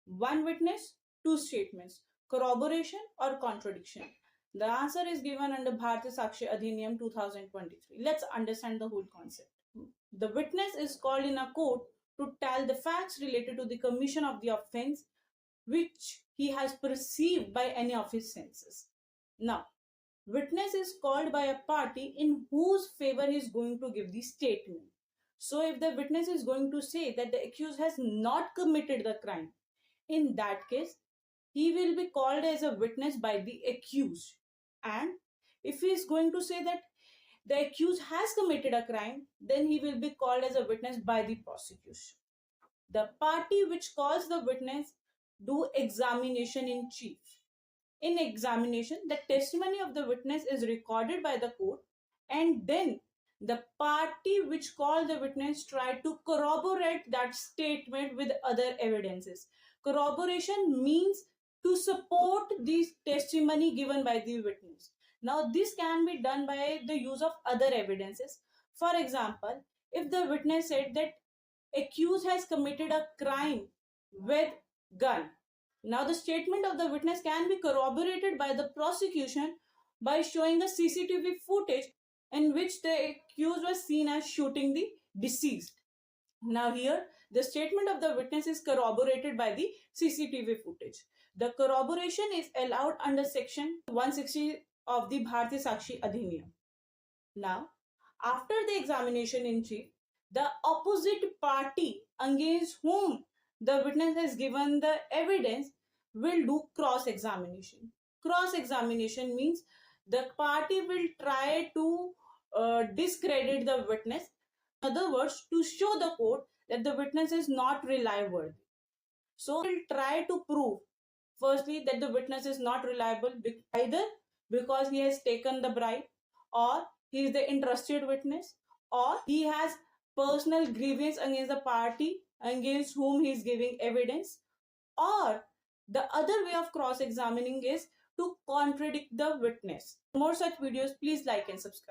One witness, two statements, corroboration or contradiction. The answer is given under Bharatiya Sakshi Adhiniyam 2023. Let's understand the whole concept. The witness is called in a court to tell the facts related to the commission of the offense which he has perceived by any of his senses. Now, witness is called by a party in whose favor he is going to give the statement. So, if the witness is going to say that the accused has not committed the crime, in that case, he will be called as a witness by the accused. And if he is going to say that the accused has committed a crime, then he will be called as a witness by the prosecution. The party which calls the witness do examination in chief. In examination, the testimony of the witness is recorded by the court, and then the party which called the witness try to corroborate that statement with other evidences. Corroboration means to support the testimony given by the witness. Now, this can be done by the use of other evidences. For example, if the witness said that accused has committed a crime with gun, now the statement of the witness can be corroborated by the prosecution by showing the CCTV footage in which the accused was seen as shooting the deceased. Now here, the statement of the witness is corroborated by the CCTV footage. The corroboration is allowed under section 160 of the Bharatiya Sakshi Adhiniyam. Now, after the examination in chief, the opposite party against whom the witness has given the evidence will do cross-examination. Cross-examination means the party will try to discredit the witness. In other words, to show the court that the witness is not reliable. So, will try to prove firstly that the witness is not reliable either because he has taken the bribe, or he is the interested witness, or he has personal grievance against the party against whom he is giving evidence, or the other way of cross-examining is to contradict the witness. For more such videos, please like and subscribe.